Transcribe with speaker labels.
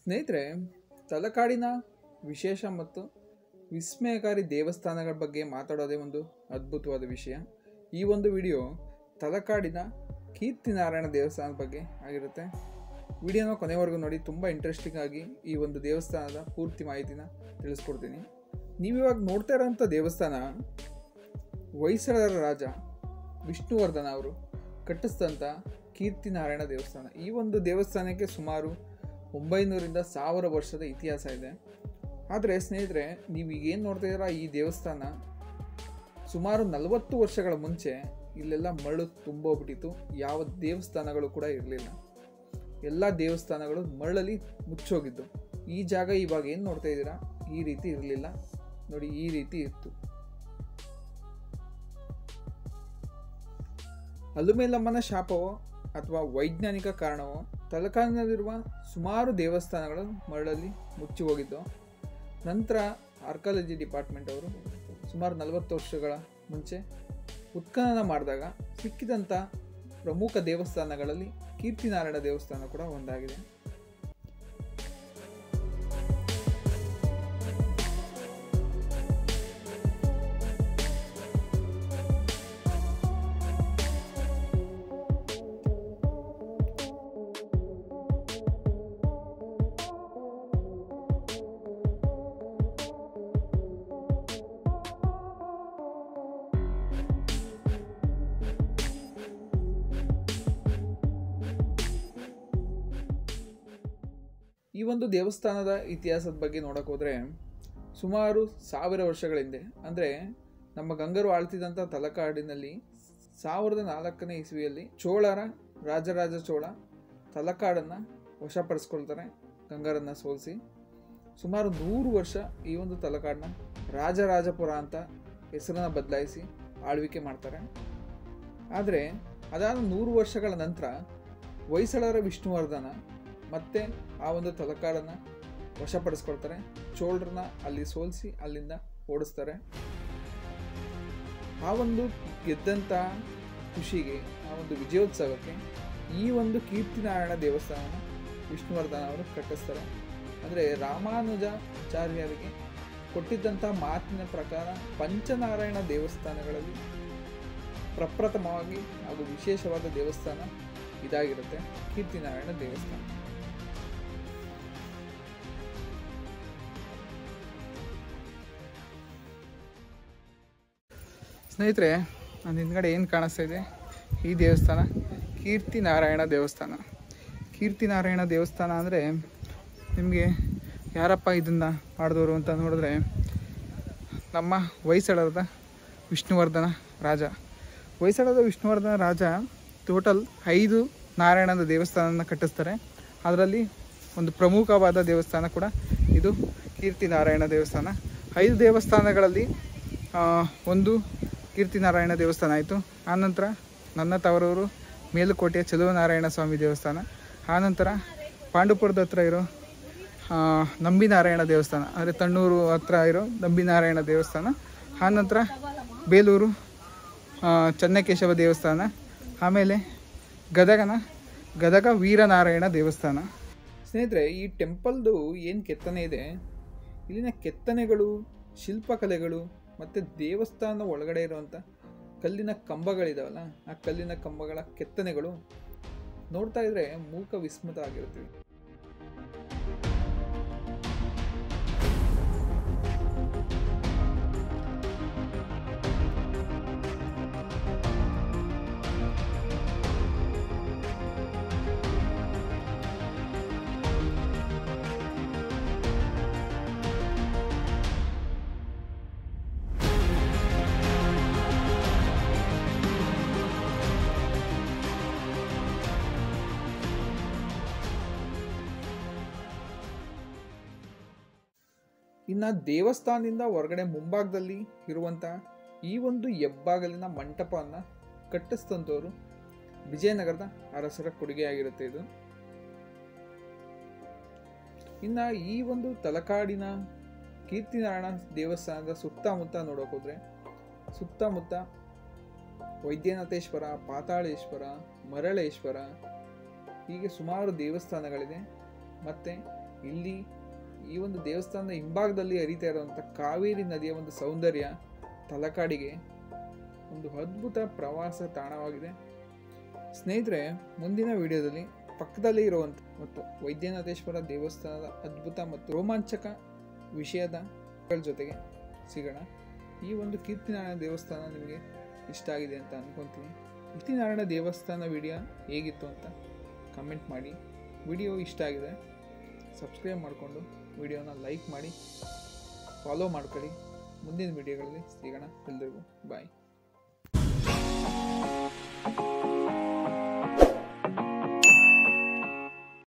Speaker 1: ಸ್ನೇಹಿತರೆ, ತಲಕಾಡಿನ ವಿಶೇಷ ಮತ್ತು ವಿಸ್ಮಯಕಾರಿ ದೇವಸ್ಥಾನಗಳ ಬಗ್ಗೆ ಮಾತಾಡೋದೇ ಒಂದು ಅದ್ಭುತವಾದ ವಿಷಯ. ಈ ಒಂದು ವಿಡಿಯೋ ತಲಕಾಡಿನ ಕೀರ್ತಿನಾರಾಯಣ ದೇವಸ್ಥಾನದ ಬಗ್ಗೆ ಆಗಿರುತ್ತೆ. ವಿಡಿಯೋನ ಕೊನೆವರೆಗೂ ನೋಡಿ, ತುಂಬ ಇಂಟ್ರೆಸ್ಟಿಂಗ್ ಆಗಿ ಈ ಒಂದು ದೇವಸ್ಥಾನದ ಪೂರ್ತಿ ಮಾಹಿತಿನ ತಿಳಿಸ್ಕೊಡ್ತೀನಿ. ನೀವಿವಾಗ ನೋಡ್ತಾ ಇರೋಂಥ ದೇವಸ್ಥಾನ ಹೊಯ್ಸಳರ ರಾಜ ವಿಷ್ಣುವರ್ಧನ ಅವರು ಕಟ್ಟಿಸಿದಂಥ ಕೀರ್ತಿನಾರಾಯಣ ದೇವಸ್ಥಾನ. ಈ ಒಂದು ದೇವಸ್ಥಾನಕ್ಕೆ ಸುಮಾರು 900ರಿಂದ 1000 ವರ್ಷದ ಇತಿಹಾಸ ಇದೆ. ಆದರೆ ಸ್ನೇಹಿತರೆ, ನೀವು ಈಗೇನು ನೋಡ್ತಾ ಇದ್ದೀರಾ, ಈ ದೇವಸ್ಥಾನ ಸುಮಾರು 40 ವರ್ಷಗಳ ಮುಂಚೆ ಇಲ್ಲೆಲ್ಲ ಮರಳು ತುಂಬೋಗ್ಬಿಟ್ಟಿತ್ತು. ಯಾವ ದೇವಸ್ಥಾನಗಳು ಕೂಡ ಇರಲಿಲ್ಲ. ಎಲ್ಲ ದೇವಸ್ಥಾನಗಳು ಮರಳಲ್ಲಿ ಮುಚ್ಚೋಗಿದ್ದು. ಈ ಜಾಗ ಇವಾಗ ಏನು ನೋಡ್ತಾ ಇದ್ದೀರಾ, ಈ ರೀತಿ ಇರಲಿಲ್ಲ. ನೋಡಿ, ಈ ರೀತಿ ಇತ್ತು. ಅಲುಮೇಲಮ್ಮನ ಶಾಪವೋ ಅಥವಾ ವೈಜ್ಞಾನಿಕ ಕಾರಣವೋ ತಲಕಾಡಿನಲ್ಲಿರುವ ಸುಮಾರು ದೇವಸ್ಥಾನಗಳು ಮರಳಲ್ಲಿ ಮುಚ್ಚಿ ಹೋಗಿದ್ದು. ನಂತರ ಆರ್ಕಾಲಜಿ ಡಿಪಾರ್ಟ್ಮೆಂಟ್ ಅವರು ಸುಮಾರು 40 ವರ್ಷಗಳ ಮುಂಚೆ ಉತ್ಖನನ ಮಾಡಿದಾಗ ಸಿಕ್ಕಿದಂಥ ಪ್ರಮುಖ ದೇವಸ್ಥಾನಗಳಲ್ಲಿ ಕೀರ್ತಿನಾರಾಯಣ ದೇವಸ್ಥಾನ ಕೂಡ ಒಂದಾಗಿದೆ. ಈ ಒಂದು ದೇವಸ್ಥಾನದ ಇತಿಹಾಸದ ಬಗ್ಗೆ ನೋಡೋಕೆ ಹೋದರೆ ಸುಮಾರು 1000 ವರ್ಷಗಳ ಹಿಂದೆ, ಅಂದರೆ ನಮ್ಮ ಗಂಗರು ಆಳ್ತಿದ್ದಂಥ ತಲಕಾಡಿನಲ್ಲಿ 1004ನೇ ಇಸ್ವಿಯಲ್ಲಿ ಚೋಳರ ರಾಜರಾಜ ಚೋಳ ತಲಕಾಡನ್ನು ವಶಪಡಿಸ್ಕೊಳ್ತಾರೆ, ಗಂಗರನ್ನು ಸೋಲಿಸಿ. ಸುಮಾರು 100 ವರ್ಷ ಈ ಒಂದು ತಲಕಾಡನ್ನ ರಾಜರಾಜಪುರ ಅಂತ ಹೆಸರನ್ನು ಬದಲಾಯಿಸಿ ಆಳ್ವಿಕೆ ಮಾಡ್ತಾರೆ. ಆದರೆ ಅದಾದ 100 ವರ್ಷಗಳ ನಂತರ ಹೊಯ್ಸಳರ ವಿಷ್ಣುವರ್ಧನ ಮತ್ತೆ ಆ ಒಂದು ತಲಕಾಡನ್ನು ವಶಪಡಿಸ್ಕೊಳ್ತಾರೆ. ಚೋಳರನ್ನ ಅಲ್ಲಿ ಸೋಲಿಸಿ ಅಲ್ಲಿಂದ ಓಡಿಸ್ತಾರೆ. ಆ ಒಂದು ಗೆದ್ದಂಥ ಖುಷಿಗೆ, ಆ ಒಂದು ವಿಜಯೋತ್ಸವಕ್ಕೆ ಈ ಒಂದು ಕೀರ್ತಿನಾರಾಯಣ ದೇವಸ್ಥಾನನ ವಿಷ್ಣುವರ್ಧನ ಅವರು ಕಟ್ಟಿಸ್ತಾರೆ. ಅಂದರೆ ರಾಮಾನುಜಾಚಾರ್ಯರಿಗೆ ಕೊಟ್ಟಿದ್ದಂಥ ಮಾತಿನ ಪ್ರಕಾರ ಪಂಚನಾರಾಯಣ ದೇವಸ್ಥಾನಗಳಲ್ಲಿ ಪ್ರಪ್ರಥಮವಾಗಿ ಹಾಗೂ ವಿಶೇಷವಾದ ದೇವಸ್ಥಾನ ಇದಾಗಿರುತ್ತೆ, ಕೀರ್ತಿನಾರಾಯಣ ದೇವಸ್ಥಾನ. ಸ್ನೇಹಿತರೆ, ನನ್ನ ಹಿಂದ್ಗಡೆ ಏನು ಕಾಣಿಸ್ತಾ ಇದೆ, ಈ ದೇವಸ್ಥಾನ ಕೀರ್ತಿನಾರಾಯಣ ದೇವಸ್ಥಾನ. ಕೀರ್ತಿನಾರಾಯಣ ದೇವಸ್ಥಾನ ಅಂದರೆ ನಿಮಗೆ ಯಾರಪ್ಪ ಇದನ್ನು ಮಾಡಿದವರು ಅಂತ ನೋಡಿದ್ರೆ, ನಮ್ಮ ಹೊಯ್ಸಳದ ವಿಷ್ಣುವರ್ಧನ ರಾಜ. ಹೊಯ್ಸಳದ ವಿಷ್ಣುವರ್ಧನ ರಾಜ ಟೋಟಲ್ 5 ನಾರಾಯಣದ ದೇವಸ್ಥಾನನ ಕಟ್ಟಿಸ್ತಾರೆ. ಅದರಲ್ಲಿ ಒಂದು ಪ್ರಮುಖವಾದ ದೇವಸ್ಥಾನ ಕೂಡ ಇದು ಕೀರ್ತಿನಾರಾಯಣ ದೇವಸ್ಥಾನ. 5 ದೇವಸ್ಥಾನಗಳಲ್ಲಿ ಒಂದು ಕೀರ್ತಿನಾರಾಯಣ ದೇವಸ್ಥಾನ ಆಯಿತು. ಆನಂತರ ನನ್ನ ತವರೂರು ಮೇಲುಕೋಟೆಯ ಚಲುವನಾರಾಯಣ ಸ್ವಾಮಿ ದೇವಸ್ಥಾನ. ಆನಂತರ ಪಾಂಡುಪುರದ ಹತ್ರ ಇರೋ ನಂಬಿನಾರಾಯಣ ದೇವಸ್ಥಾನ, ಅಂದರೆ ತಣ್ಣೂರು ಹತ್ರ ಇರೋ ನಂಬಿನಾರಾಯಣ ದೇವಸ್ಥಾನ. ಆನಂತರ ಬೇಲೂರು ಚನ್ನಕೇಶವ ದೇವಸ್ಥಾನ. ಆಮೇಲೆ ಗದಗ ವೀರನಾರಾಯಣ ದೇವಸ್ಥಾನ. ಸ್ನೇಹಿತರೆ, ಈ ಟೆಂಪಲ್ದು ಏನು ಕೆತ್ತನೆ ಇದೆ, ಇಲ್ಲಿನ ಕೆತ್ತನೆಗಳು, ಶಿಲ್ಪಕಲೆಗಳು ಮತ್ತು ದೇವಸ್ಥಾನದ ಒಳಗಡೆ ಇರುವಂಥ ಕಲ್ಲಿನ ಕಂಬಗಳಿದಾವಲ್ಲ, ಆ ಕಲ್ಲಿನ ಕಂಬಗಳ ಕೆತ್ತನೆಗಳು ನೋಡ್ತಾ ಇದ್ರೆ ಮೂಕ ವಿಸ್ಮೃತ ಆಗಿರ್ತೀವಿ. ಇನ್ನು ದೇವಸ್ಥಾನದಿಂದ ಹೊರಗಡೆ ಮುಂಭಾಗದಲ್ಲಿ ಇರುವಂಥ ಈ ಒಂದು ಹೆಬ್ಬಾಗಲಿನ ಮಂಟಪವನ್ನು ಕಟ್ಟಿಸಿದಂಥವರು ವಿಜಯನಗರದ ಅರಸರ ಕೊಡುಗೆಯಾಗಿರುತ್ತೆ ಇದು. ಇನ್ನು ಈ ಒಂದು ತಲಕಾಡಿನ ಕೀರ್ತಿನಾರಾಯಣ ದೇವಸ್ಥಾನದ ಸುತ್ತಮುತ್ತ ನೋಡೋಕೆ ಹೋದರೆ, ಸುತ್ತಮುತ್ತ ವೈದ್ಯನಾಥೇಶ್ವರ, ಪಾತಾಳೇಶ್ವರ, ಮರಳೇಶ್ವರ, ಹೀಗೆ ಸುಮಾರು ದೇವಸ್ಥಾನಗಳಿದೆ. ಮತ್ತು ಇಲ್ಲಿ ಈ ಒಂದು ದೇವಸ್ಥಾನದ ಹಿಂಭಾಗದಲ್ಲಿ ಹರಿತಾ ಇರುವಂಥ ಕಾವೇರಿ ನದಿಯ ಒಂದು ಸೌಂದರ್ಯ ತಲಕಾಡಿಗೆ ಒಂದು ಅದ್ಭುತ ಪ್ರವಾಸ ತಾಣವಾಗಿದೆ. ಸ್ನೇಹಿತರೆ, ಮುಂದಿನ ವಿಡಿಯೋದಲ್ಲಿ ಪಕ್ಕದಲ್ಲಿ ಇರುವಂಥ ಮತ್ತು ವೈದ್ಯನಾಥೇಶ್ವರ ದೇವಸ್ಥಾನದ ಅದ್ಭುತ ಮತ್ತು ರೋಮಾಂಚಕ ವಿಷಯದ ಜೊತೆಗೆ ಸಿಗೋಣ. ಈ ಒಂದು ಕೀರ್ತಿನಾರಾಯಣ ದೇವಸ್ಥಾನ ನಿಮಗೆ ಇಷ್ಟ ಆಗಿದೆ ಅಂತ ಅಂದ್ಕೊತೀನಿ. ಕೀರ್ತಿನಾರಾಯಣ ದೇವಸ್ಥಾನ ವಿಡಿಯೋ ಹೇಗಿತ್ತು ಅಂತ ಕಮೆಂಟ್ ಮಾಡಿ. ವಿಡಿಯೋ ಇಷ್ಟ ಆಗಿದೆ ಸಬ್ಸ್ಕ್ರೈಬ್ ಮಾಡಿಕೊಂಡು ವಿಡಿಯೋನ ಲೈಕ್ ಮಾಡಿ, ಫಾಲೋ ಮಾಡ್ಕೊಳ್ಳಿ. ಮುಂದಿನ ವಿಡಿಯೋಗಳಲ್ಲಿ ಸಿಗೋಣ. ಎಲ್ಲರಿಗೂ ಬಾಯ್.